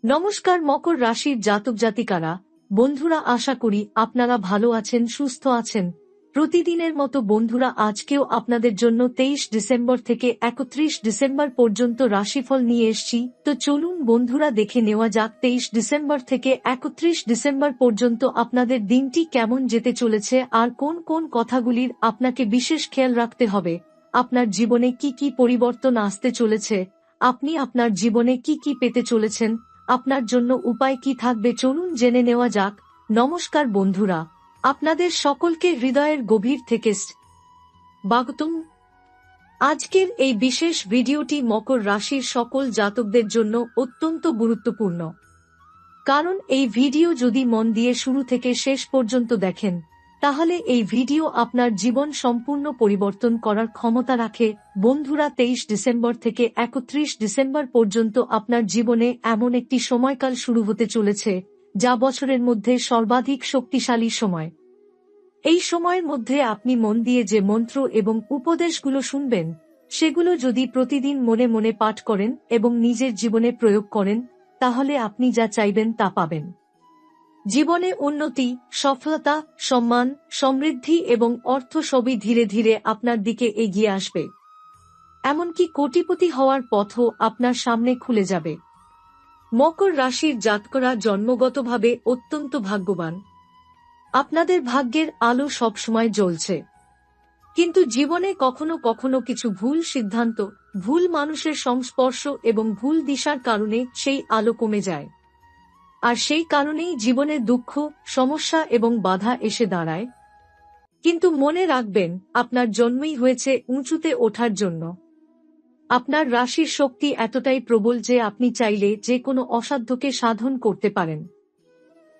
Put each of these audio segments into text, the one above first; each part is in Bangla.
নমস্কার মকর রাশির জাতক জাতিকারা, বন্ধুরা, আশা করি আপনারা ভালো আছেন, সুস্থ আছেন। প্রতিদিনের মতো বন্ধুরা, আজকেও আপনাদের জন্য 23 ডিসেম্বর থেকে 31 ডিসেম্বর পর্যন্ত রাশিফল নিয়ে এসেছি। তো চলুন বন্ধুরা, দেখে নেওয়া যাক 23 ডিসেম্বর থেকে 31 ডিসেম্বর পর্যন্ত আপনাদের দিনটি কেমন যেতে চলেছে আর কোন কোন কথাগুলির আপনাকে বিশেষ খেয়াল রাখতে হবে। আপনার জীবনে কি কি পরিবর্তন আসতে চলেছে, আপনি আপনার জীবনে কি কি পেতে চলেছেন, আপনার জন্য উপায় কি থাকবে, চলুন জেনে নেওয়া যাক। নমস্কার বন্ধুরা, আপনাদের সকলকে হৃদয়ের গভীর থেকে স্বাগতম। আজকের এই বিশেষ ভিডিওটি মকর রাশির সকল জাতকদের জন্য অত্যন্ত গুরুত্বপূর্ণ, কারণ এই ভিডিও যদি মন দিয়ে শুরু থেকে শেষ পর্যন্ত দেখেন, তাহলে এই ভিডিও আপনার জীবন সম্পূর্ণ পরিবর্তন করার ক্ষমতা রাখে। বন্ধুরা, 23 ডিসেম্বর থেকে 31 ডিসেম্বর পর্যন্ত আপনার জীবনে এমন একটি সময়কাল শুরু হতে চলেছে, যা বছরের মধ্যে সর্বাধিক শক্তিশালী সময়। এই সময়ের মধ্যে আপনি মন দিয়ে যে মন্ত্র এবং উপদেশগুলো শুনবেন, সেগুলো যদি প্রতিদিন মনে মনে পাঠ করেন এবং নিজের জীবনে প্রয়োগ করেন, তাহলে আপনি যা চাইবেন তা পাবেন। জীবনে উন্নতি, সফলতা, সম্মান, সমৃদ্ধি এবং অর্থ সবই ধীরে ধীরে আপনার দিকে এগিয়ে আসবে। এমনকি কোটিপতি হওয়ার পথও আপনার সামনে খুলে যাবে। মকর রাশির জাতকরা জন্মগতভাবে অত্যন্ত ভাগ্যবান। আপনাদের ভাগ্যের আলো সবসময় জ্বলছে, কিন্তু জীবনে কখনো কখনো কিছু ভুল সিদ্ধান্ত, ভুল মানুষের সংস্পর্শ এবং ভুল দিশার কারণে সেই আলো কমে যায়। আর সেই কারণেই জীবনে দুঃখ, সমস্যা এবং বাধা এসে দাঁড়ায়। কিন্তু মনে রাখবেন, আপনার জন্মই হয়েছে উঁচুতে ওঠার জন্য। আপনার রাশির শক্তি এতটাই প্রবল যে আপনি চাইলে যে কোনো অসাধ্যকে সাধন করতে পারেন।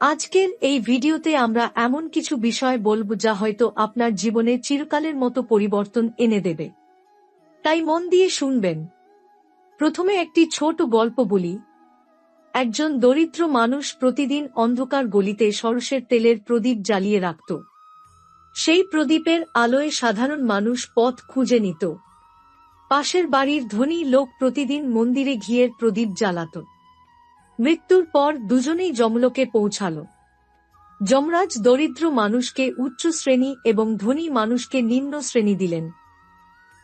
আজকের এই ভিডিওতে আমরা এমন কিছু বিষয় বলবো যা হয়তো আপনার জীবনে চিরকালের মতো পরিবর্তন এনে দেবে, তাই মন দিয়ে শুনবেন। প্রথমে একটি ছোট গল্প বলি। একজন দরিদ্র মানুষ প্রতিদিন অন্ধকার গলিতে সরষের তেলের প্রদীপ জ্বালিয়ে রাখত। সেই প্রদীপের আলোয় সাধারণ মানুষ পথ খুঁজে নিত। পাশের বাড়ির ধনী লোক প্রতিদিন মন্দিরে ঘিয়ের প্রদীপ জ্বালাত। মৃত্যুর পর দুজনেই যমলোকে পৌঁছাল। যমরাজ দরিদ্র মানুষকে উচ্চ শ্রেণী এবং ধনী মানুষকে নিম্ন শ্রেণী দিলেন।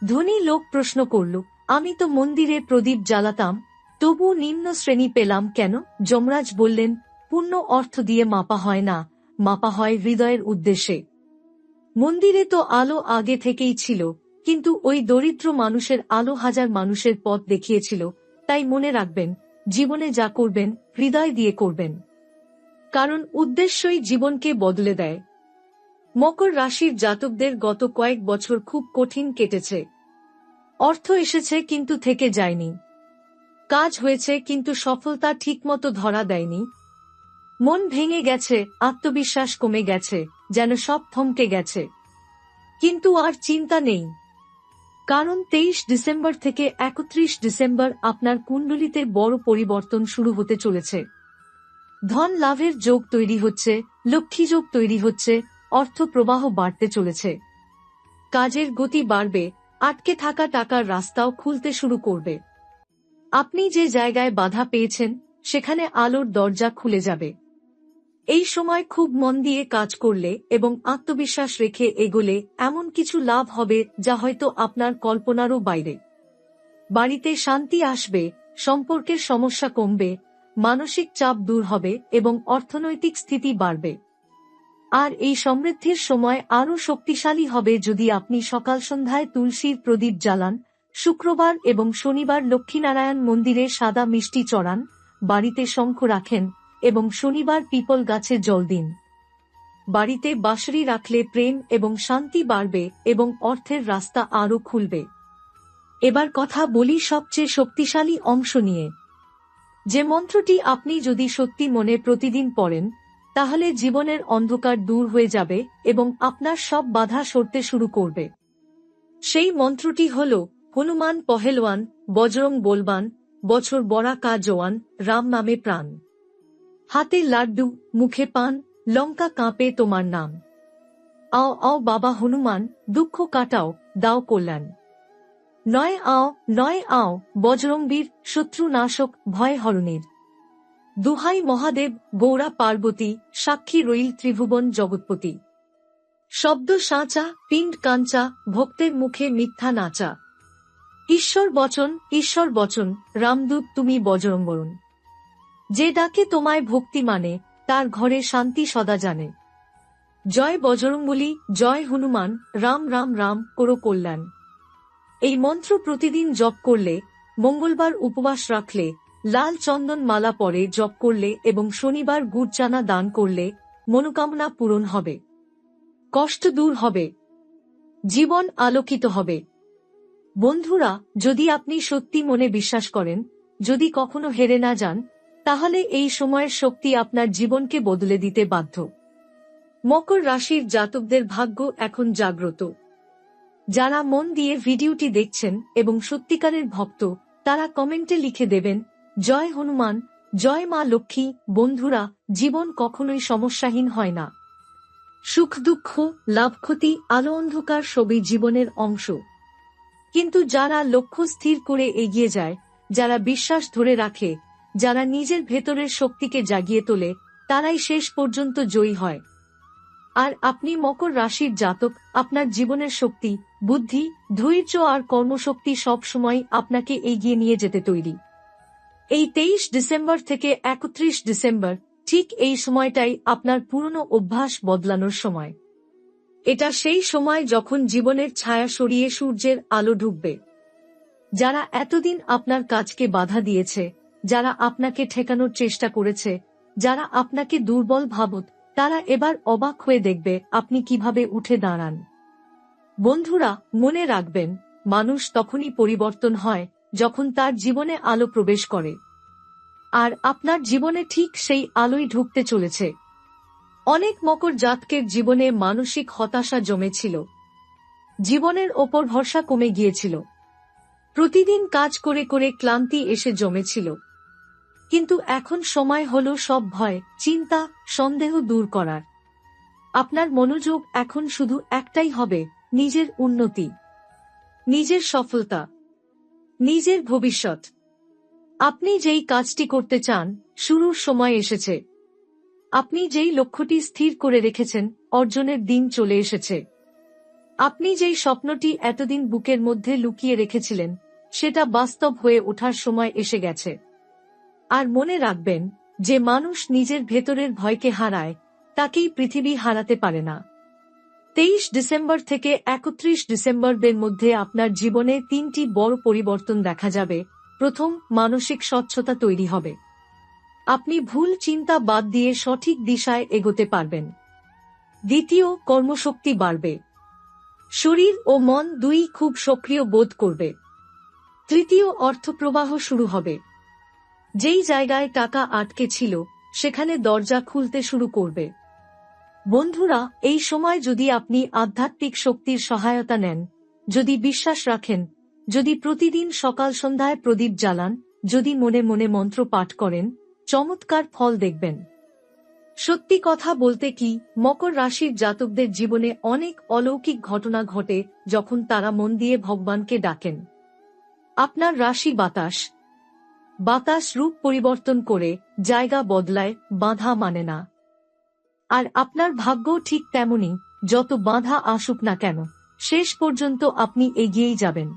ধনী লোক প্রশ্ন করল, আমি তো মন্দিরে প্রদীপ জ্বালাতাম, তবু নিম্ন শ্রেণী পেলাম কেন? যমরাজ বললেন, পুণ্য অর্থ দিয়ে মাপা হয় না, মাপা হয় হৃদয়ের উদ্দেশ্যে। মন্দিরে তো আলো আগে থেকেই ছিল, কিন্তু ওই দরিদ্র মানুষের আলো হাজার মানুষের পথ দেখিয়েছিল। তাই মনে রাখবেন, জীবনে যা করবেন হৃদয় দিয়ে করবেন, কারণ উদ্দেশ্যই জীবনকে বদলে দেয়। মকর রাশির জাতকদের গত কয়েক বছর খুব কঠিন কেটেছে। অর্থ এসেছে কিন্তু থেকে যায়নি, কাজ হয়েছে কিন্তু সফলতা ঠিকমতো ধরা দেয়নি। মন ভেঙে গেছে, আত্মবিশ্বাস কমে গেছে, যেন সব থমকে গেছে। কিন্তু আর চিন্তা নেই, কারণ 23 ডিসেম্বর থেকে 31 ডিসেম্বর আপনার কুণ্ডলিতে বড় পরিবর্তন শুরু হতে চলেছে। ধন লাভের যোগ তৈরি হচ্ছে, লক্ষ্মী যোগ তৈরি হচ্ছে, অর্থ প্রবাহ বাড়তে চলেছে। কাজের গতি বাড়বে, আটকে থাকা টাকার রাস্তাও খুলতে শুরু করবে। আপনি যে জায়গায় বাধা পেয়েছেন, সেখানে আলোর দরজা খুলে যাবে। এই সময় খুব মন দিয়ে কাজ করলে এবং আত্মবিশ্বাস রেখে এগোলে এমন কিছু লাভ হবে যা হয়তো আপনার কল্পনারও বাইরে। বাড়িতে শান্তি আসবে, সম্পর্কের সমস্যা কমবে, মানসিক চাপ দূর হবে এবং অর্থনৈতিক স্থিতি বাড়বে। আর এই সমৃদ্ধির সময় আরও শক্তিশালী হবে যদি আপনি সকাল সন্ধ্যায় তুলসীর প্রদীপ জ্বালান, শুক্রবার এবং শনিবার লক্ষ্মীনারায়ণ মন্দিরে সাদা মিষ্টি চড়ান, বাড়িতে শঙ্খ রাখেন এবং শনিবার পিপল গাছে জল দিন। বাড়িতে বাঁশরি রাখলে প্রেম এবং শান্তি বাড়বে এবং অর্থের রাস্তা আরও খুলবে। এবার কথা বলি সবচেয়ে শক্তিশালী অংশ নিয়ে। যে মন্ত্রটি আপনি যদি সত্যি মনে প্রতিদিন পড়েন, তাহলে জীবনের অন্ধকার দূর হয়ে যাবে এবং আপনার সব বাধা সরতে শুরু করবে। সেই মন্ত্রটি হল, হনুমান পহেলওয়ান, বজরং বলবান, বছর বড়া কা জওয়ান, রাম নামে প্রাণ। হাতে লাড্ডু, মুখে পান, লঙ্কা কাঁপে তোমার নাম। আও আও বাবা হনুমান, দুঃখ কাটাও, দাও কল্যাণ। নয় আও বজরংবীর, শত্রু নাশক, ভয় হরণীর। দুহাই মহাদেব, গৌরা পার্বতী, সাক্ষী রইল ত্রিভুবন জগৎপতি। শব্দ সাঁচা, পিণ্ড কাঞ্চা, ভক্তের মুখে মিথ্যা নাচা। ঈশ্বর বচন, রামদূত তুমি বজরঙ্গরুণ। যে ডাকে তোমায় ভক্তি মানে, তার ঘরে শান্তি সদা জানে। জয় বজরঙ্গবলী, জয় হনুমান, রাম রাম রাম করো কল্যাণ। এই মন্ত্র প্রতিদিন জপ করলে, মঙ্গলবার উপবাস রাখলে, লাল চন্দন মালা পরে জপ করলে এবং শনিবার গুড় চানা দান করলে মনোকামনা পূরণ হবে, কষ্ট দূর হবে, জীবন আলোকিত হবে। বন্ধুরা, যদি আপনি সত্যি মনে বিশ্বাস করেন, যদি কখনো হেরে না যান, তাহলে এই সময়ের শক্তি আপনার জীবনকে বদলে দিতে বাধ্য। মকর রাশির জাতকদের ভাগ্য এখন জাগ্রত। যারা মন দিয়ে ভিডিওটি দেখছেন এবং সত্যিকারের ভক্ত, তারা কমেন্টে লিখে দেবেন, জয় হনুমান, জয় মা লক্ষ্মী। বন্ধুরা, জীবন কখনোই সমস্যাহীন হয় না। সুখ দুঃখ, লাভ ক্ষতি, আলো অন্ধকার সবই জীবনের অংশ। কিন্তু যারা লক্ষ্য স্থির করে এগিয়ে যায়, যারা বিশ্বাস ধরে রাখে, যারা নিজের ভেতরের শক্তিকে জাগিয়ে তোলে, তারাই শেষ পর্যন্ত জয়ী হয়। আর আপনি মকর রাশির জাতক, আপনার জীবনের শক্তি, বুদ্ধি, ধৈর্য আর কর্মশক্তি সব সময় আপনাকে এগিয়ে নিয়ে যেতে তৈরি। এই 23 ডিসেম্বর থেকে 31 ডিসেম্বর, ঠিক এই সময়টাই আপনার পুরনো অভ্যাস বদলানোর সময়। এটা সেই সময় যখন জীবনের ছায়া সরিয়ে সূর্যের আলো ঢুকবে। যারা এতদিন আপনার কাজকে বাধা দিয়েছে, যারা আপনাকে ঠেকানোর চেষ্টা করেছে, যারা আপনাকে দুর্বল ভাবত, তারা এবার অবাক হয়ে দেখবে আপনি কিভাবে উঠে দাঁড়ান। বন্ধুরা, মনে রাখবেন, মানুষ তখনই পরিবর্তন হয় যখন তার জীবনে আলো প্রবেশ করে। আর আপনার জীবনে ঠিক সেই আলোই ঢুকতে চলেছে। অনেক মকর জাতকের জীবনে মানসিক হতাশা জমেছিল, জীবনের ওপর ভরসা কমে গিয়েছিল, প্রতিদিন কাজ করে করে ক্লান্তি এসে জমেছিল। কিন্তু এখন সময় হলো সব ভয়, চিন্তা, সন্দেহ দূর করার। আপনার মনোযোগ এখন শুধু একটাই হবে, নিজের উন্নতি, নিজের সফলতা, নিজের ভবিষ্যৎ। আপনি যেই কাজটি করতে চান, শুরুর সময় এসেছে। আপনি যেই লক্ষ্যটি স্থির করে রেখেছেন, অর্জনের দিন চলে এসেছে। আপনি যেই স্বপ্নটি এতদিন বুকের মধ্যে লুকিয়ে রেখেছিলেন, সেটা বাস্তব হয়ে ওঠার সময় এসে গেছে। আর মনে রাখবেন, যে মানুষ নিজের ভেতরের ভয়কে হারায়, তাকেই পৃথিবী হারাতে পারে না। 23 ডিসেম্বর থেকে 31 ডিসেম্বরের মধ্যে আপনার জীবনে 3টি বড় পরিবর্তন দেখা যাবে। প্রথম, মানসিক স্বচ্ছতা তৈরি হবে। আপনি ভুল চিন্তা বাদ দিয়ে সঠিক দিশায় এগোতে পারবেন। দ্বিতীয়, কর্মশক্তি বাড়বে। শরীর ও মন দুই খুব সক্রিয় বোধ করবে। তৃতীয়, অর্থপ্রবাহ শুরু হবে। যেই জায়গায় টাকা আটকে ছিল, সেখানে দরজা খুলতে শুরু করবে। বন্ধুরা, এই সময় যদি আপনি আধ্যাত্মিক শক্তির সহায়তা নেন, যদি বিশ্বাস রাখেন, যদি প্রতিদিন সকাল সন্ধ্যায় প্রদীপ জ্বালান, যদি মনে মনে মন্ত্র পাঠ করেন, চমৎকার ফল দেখবেন। সত্যি কথা বলতে কি, মকর রাশির জাতকদের জীবনে অনেক অলৌকিক ঘটনা ঘটে যখন তারা মন দিয়ে ভগবানকে ডাকেন। আপনার রাশি বাতাস। বাতাস রূপ পরিবর্তন করে জায়গা বদলায়, বাধা মানে না। আর আপনার ভাগ্যও ঠিক তেমনি, যত বাধা আসুক না কেন, শেষ পর্যন্ত আপনি এগিয়েই যাবেন।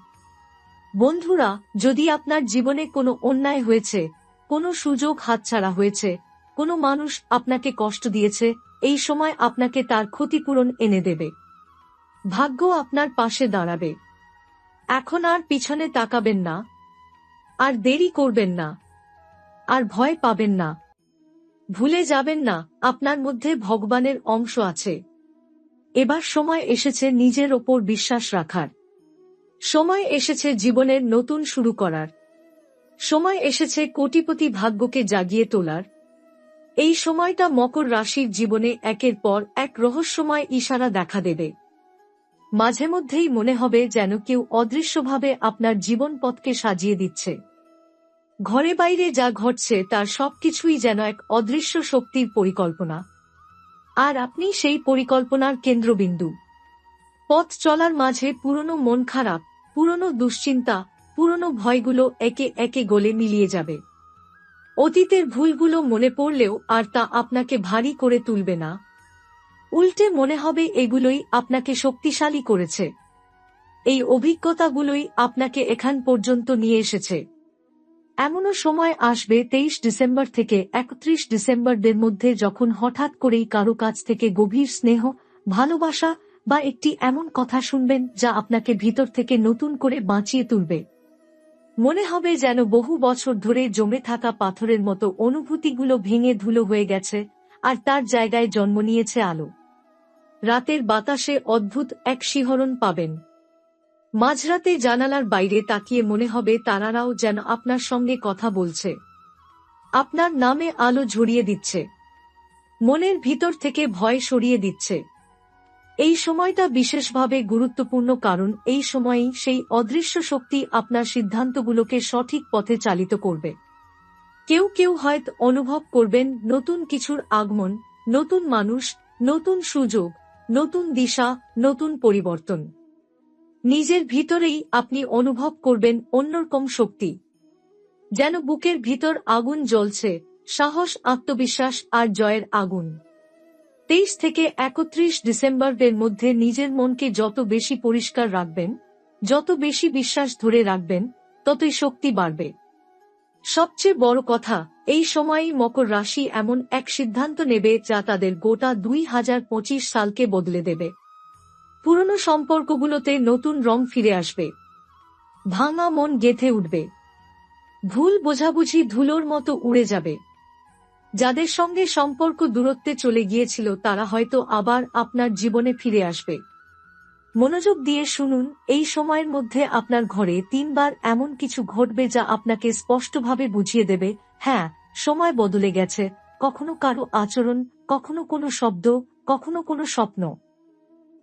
বন্ধুরা, যদি আপনার জীবনে কোনো অন্যায় হয়েছে, কোনো সুযোগ হাতছাড়া হয়েছে, কোনো মানুষ আপনাকে কষ্ট দিয়েছে, এই সময় আপনাকে তার ক্ষতিপূরণ এনে দেবে। ভাগ্য আপনার পাশে দাঁড়াবে। এখন আর পিছনে তাকাবেন না, আর দেরি করবেন না, আর ভয় পাবেন না। ভুলে যাবেন না, আপনার মধ্যে ভগবানের অংশ আছে। এবার সময় এসেছে নিজের ওপর বিশ্বাস রাখার। সময় এসেছে জীবনের নতুন শুরু করার। সময় এসেছে কোটিপতি ভাগ্যকে জাগিয়ে তোলার। এই সময়টা মকর রাশির জীবনে একের পর এক রহস্যময় ইশারা দেখা দেবে। মাঝে মধ্যেই মনে হবে যেন কেউ অদৃশ্যভাবে আপনার জীবন পথকে সাজিয়ে দিচ্ছে। ঘরে বাইরে যা ঘটছে তার সবকিছুই যেন এক অদৃশ্য শক্তির পরিকল্পনা। আর আপনি সেই পরিকল্পনার কেন্দ্রবিন্দু। পথ চলার মাঝে পুরনো মন খারাপ, পুরনো দুশ্চিন্তা, পুরনো ভয়গুলো একে একে গলে মিলিয়ে যাবে। অতীতের ভুলগুলো মনে পড়লেও আর তা আপনাকে ভারী করে তুলবে না। উল্টে মনে হবে এগুলোই আপনাকে শক্তিশালী করেছে। এই অভিজ্ঞতাগুলোই আপনাকে এখান পর্যন্ত নিয়ে এসেছে। এমনও সময় আসবে 23 ডিসেম্বর থেকে 31 ডিসেম্বরদের মধ্যে, যখন হঠাৎ করেই কারো কাছ থেকে গভীর স্নেহ, ভালোবাসা বা একটি এমন কথা শুনবেন যা আপনাকে ভিতর থেকে নতুন করে বাঁচিয়ে তুলবে। মনে হবে যেন বহু বছর ধরে জমে থাকা পাথরের মতো অনুভূতিগুলো ভেঙে ধুলো হয়ে গেছে, আর তার জায়গায় জন্ম নিয়েছে আলো। রাতের বাতাসে অদ্ভুত এক শিহরণ পাবেন। মাঝরাতে জানালার বাইরে তাকিয়ে মনে হবে তারারাও যেন আপনার সঙ্গে কথা বলছে, আপনার নামে আলো ঝরিয়ে দিচ্ছে, মনের ভিতর থেকে ভয় সরিয়ে দিচ্ছে। এই সময়টা বিশেষভাবে গুরুত্বপূর্ণ, কারণ এই সময়েই সেই অদৃশ্য শক্তি আপনার সিদ্ধান্তগুলোকে সঠিক পথে চালিত করবে। কেউ কেউ হয়তো অনুভব করবেন নতুন কিছুর আগমন, নতুন মানুষ, নতুন সুযোগ, নতুন দিশা, নতুন পরিবর্তন। নিজের ভিতরেই আপনি অনুভব করবেন অন্যরকম শক্তি, যেন বুকের ভিতর আগুন জ্বলছে, সাহস, আত্মবিশ্বাস আর জয়ের আগুন। 23 থেকে 31 ডিসেম্বরের মধ্যে নিজের মনকে যত বেশি পরিষ্কার রাখবেন, যত বেশি বিশ্বাস ধরে রাখবেন, ততই শক্তি বাড়বে। সবচেয়ে বড় কথা, এই সময়েই মকর রাশি এমন এক সিদ্ধান্ত নেবে যা তাদের গোটা 2025 সালকে বদলে দেবে। পুরনো সম্পর্কগুলোতে নতুন রং ফিরে আসবে, ভাঙা মন গেঁথে উঠবে, ভুল বোঝাবুঝি ধুলোর মতো উড়ে যাবে। যাদের সঙ্গে সম্পর্ক দূরত্বে চলে গিয়েছিল তারা হয়তো আবার আপনার জীবনে ফিরে আসবে। মনোযোগ দিয়ে শুনুন, এই সময়ের মধ্যে আপনার ঘরে 3 বার এমন কিছু ঘটবে যা আপনাকে স্পষ্টভাবে বুঝিয়ে দেবে, হ্যাঁ, সময় বদলে গেছে। কখনো কারো আচরণ, কখনো কোনো শব্দ, কখনো কোনো স্বপ্ন,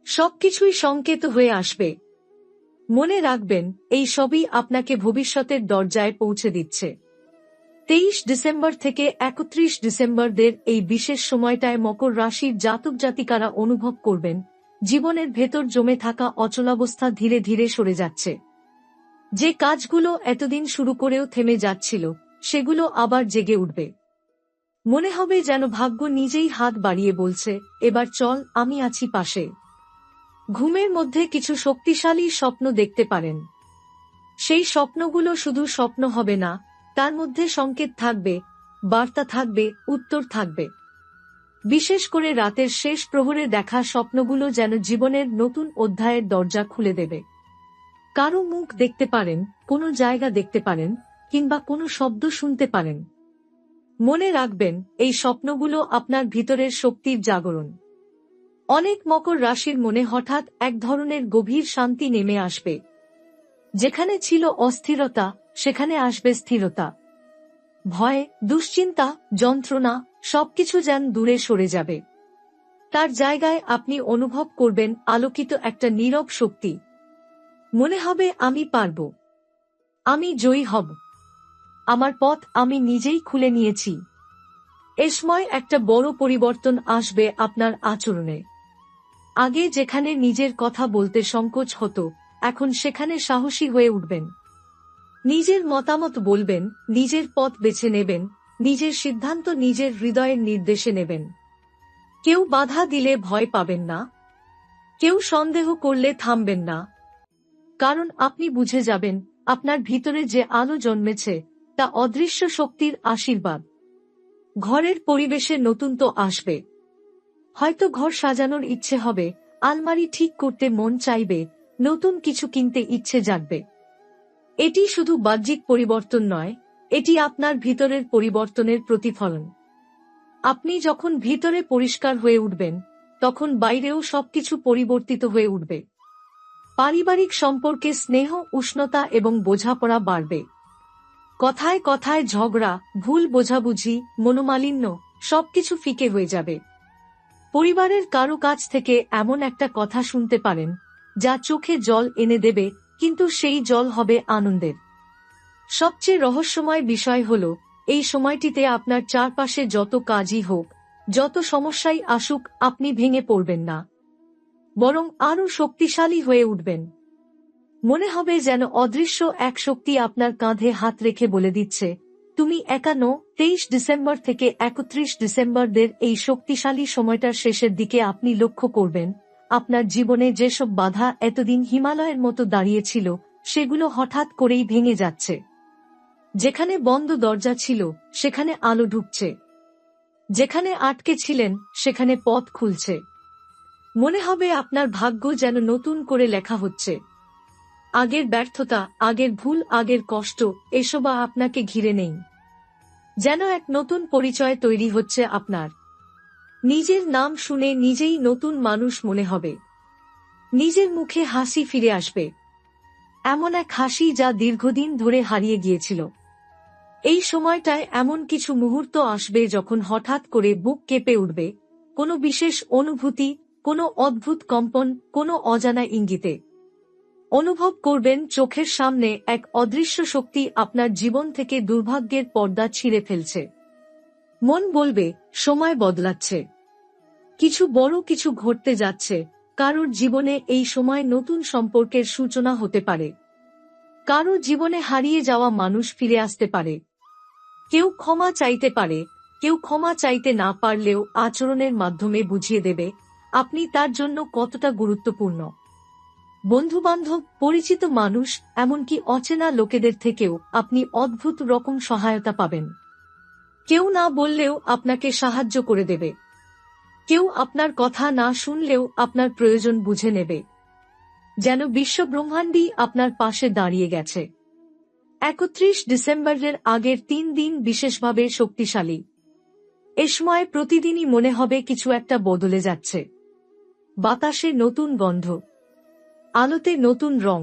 সবকিছুই সংকেত হয়ে আসবে। মনে রাখবেন, এই সবই আপনাকে ভবিষ্যতের দরজায় পৌঁছে দিচ্ছে। 23 ডিসেম্বর থেকে 31 ডিসেম্বরদের এই বিশেষ সময়টায় মকর রাশির জাতক জাতিকারা অনুভব করবেন জীবনের ভেতর জমে থাকা অচলাবস্থা ধীরে ধীরে সরে যাচ্ছে। যে কাজগুলো এতদিন শুরু করেও থেমে যাচ্ছিল, সেগুলো আবার জেগে উঠবে। মনে হবে যেন ভাগ্য নিজেই হাত বাড়িয়ে বলছে, এবার চল, আমি আছি পাশে। ঘুমের মধ্যে কিছু শক্তিশালী স্বপ্ন দেখতে পারেন। সেই স্বপ্নগুলো শুধু স্বপ্ন হবে না, তার মধ্যে সংকেত থাকবে, বার্তা থাকবে, উত্তর থাকবে। বিশেষ করে রাতের শেষ প্রহরে দেখা স্বপ্নগুলো যেন জীবনের নতুন অধ্যায়ের দরজা খুলে দেবে। কারো মুখ দেখতে পারেন, কোনো জায়গা দেখতে পারেন, কিংবা কোনো শব্দ শুনতে পারেন। মনে রাখবেন, এই স্বপ্নগুলো আপনার ভিতরের শক্তির জাগরণ। অনেক মকর রাশির মনে হঠাৎ এক ধরনের গভীর শান্তি নেমে আসবে। যেখানে ছিল অস্থিরতা, সেখানে আসবে স্থিরতা। ভয়, দুশ্চিন্তা, যন্ত্রণা সবকিছু যেন দূরে সরে যাবে। তার জায়গায় আপনি অনুভব করবেন আলোকিত একটা নীরব শক্তি। মনে হবে, আমি পারব, আমি জয়ী হব, আমার পথ আমি নিজেই খুলে নিয়েছি। এ সময় একটা বড় পরিবর্তন আসবে আপনার আচরণে। আগে যেখানে নিজের কথা বলতে সংকোচ হতো, এখন সেখানে সাহসী হয়ে উঠবেন। নিজের মতামত বলবেন, নিজের পথ বেছে নেবেন, নিজের সিদ্ধান্ত নিজের হৃদয়ের নির্দেশে নেবেন। কেউ বাধা দিলে ভয় পাবেন না, কেউ সন্দেহ করলে থামবেন না, কারণ আপনি বুঝে যাবেন আপনার ভিতরে যে আলো জন্মেছে তা অদৃশ্য শক্তির আশীর্বাদ। ঘরের পরিবেশে নতুনত্ব আসবে। হয়তো ঘর সাজানোর ইচ্ছে হবে, আলমারি ঠিক করতে মন চাইবে, নতুন কিছু কিনতে ইচ্ছে জাগবে। এটি শুধু বাহ্যিক পরিবর্তন নয়, এটি আপনার ভিতরের পরিবর্তনের প্রতিফলন। আপনি যখন ভিতরে পরিষ্কার হয়ে উঠবেন, তখন বাইরেও সবকিছু পরিবর্তিত হয়ে উঠবে। পারিবারিক সম্পর্কে স্নেহ, উষ্ণতা এবং বোঝাপড়া বাড়বে। কথায় কথায় ঝগড়া, ভুল বোঝাবুঝি, মনোমালিন্য সবকিছু ফিকে হয়ে যাবে। পরিবারের কারো কাছ থেকে এমন একটা কথা শুনতে পারেন যা চোখে জল এনে দেবে, কিন্তু সেই জল হবে আনন্দের। সবচেয়ে রহস্যময় বিষয় হল, এই সময়টিতে আপনার চারপাশে যত কাজই হোক, যত সমস্যাই আসুক, আপনি ভেঙে পড়বেন না, বরং আরও শক্তিশালী হয়ে উঠবেন। মনে হবে যেন অদৃশ্য এক শক্তি আপনার কাঁধে হাত রেখে বলে দিচ্ছে, তুমি একা নো। 23 ডিসেম্বর থেকে 31 ডিসেম্বরদের এই শক্তিশালী সময়টার শেষের দিকে আপনি লক্ষ্য করবেন আপনার জীবনে যেসব বাধা এতদিন হিমালয়ের মতো দাঁড়িয়েছিল সেগুলো হঠাৎ করেই ভেঙে যাচ্ছে। যেখানে বন্ধ দরজা ছিল সেখানে আলো ঢুকছে, যেখানে আটকে ছিলেন সেখানে পথ খুলছে। মনে হবে আপনার ভাগ্য যেন নতুন করে লেখা হচ্ছে। আগের ব্যর্থতা, আগের ভুল, আগের কষ্ট এসব আপনাকে ঘিরে নেই। যেন এক নতুন পরিচয় তৈরি হচ্ছে আপনার। নিজের নাম শুনে নিজেই নতুন মানুষ মনে হবে। নিজের মুখে হাসি ফিরে আসবে, এমন এক হাসি যা দীর্ঘদিন ধরে হারিয়ে গিয়েছিল। এই সময়টায় এমন কিছু মুহূর্ত আসবে যখন হঠাৎ করে বুক কেঁপে উঠবে, কোনো বিশেষ অনুভূতি, কোনো অদ্ভুত কম্পন, কোনো অজানা ইঙ্গিতে। অনুভব করবেন চোখের সামনে এক অদৃশ্য শক্তি আপনার জীবন থেকে দুর্ভাগ্যের পর্দা ছিঁড়ে ফেলছে। মন বলবে সময় বদলাচ্ছে, কিছু বড় কিছু ঘটতে যাচ্ছে। কারোর জীবনে এই সময় নতুন সম্পর্কের সূচনা হতে পারে, কারো জীবনে হারিয়ে যাওয়া মানুষ ফিরে আসতে পারে। কেউ ক্ষমা চাইতে পারে, কেউ ক্ষমা চাইতে না পারলেও আচরণের মাধ্যমে বুঝিয়ে দেবে আপনি তার জন্য কতটা গুরুত্বপূর্ণ। বন্ধুবান্ধব, পরিচিত মানুষ, এমনকি অচেনা লোকেদের থেকেও আপনি অদ্ভুত রকম সহায়তা পাবেন। কেউ না বললেও আপনাকে সাহায্য করে দেবে, কেউ আপনার কথা না শুনলেও আপনার প্রয়োজন বুঝে নেবে। যেন বিশ্বব্রহ্মাণ্ডই আপনার পাশে দাঁড়িয়ে গেছে। 31 ডিসেম্বরের আগের 3 দিন বিশেষভাবে শক্তিশালী। এ সময় প্রতিদিনই মনে হবে কিছু একটা বদলে যাচ্ছে। বাতাসে নতুন গন্ধ, আলোতে নতুন রং,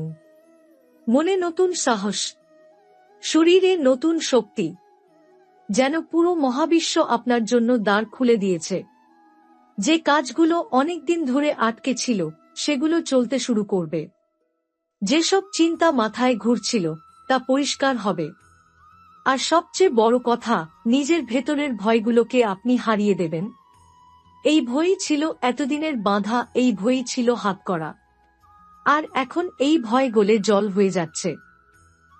মনে নতুন সাহস, শরীরে নতুন শক্তি। যেন পুরো মহাবিশ্ব আপনার জন্য দ্বার খুলে দিয়েছে। যে কাজগুলো অনেকদিন ধরে আটকে ছিল সেগুলো চলতে শুরু করবে। যেসব চিন্তা মাথায় ঘুরছিল তা পরিষ্কার হবে। আর সবচেয়ে বড় কথা, নিজের ভেতরের ভয়গুলোকে আপনি হারিয়ে দেবেন। এই ভয়ই ছিল এতদিনের বাঁধা, এই ভয়ই ছিল হাত করা। আর এখন এই ভয় গলে জল হয়ে যাচ্ছে।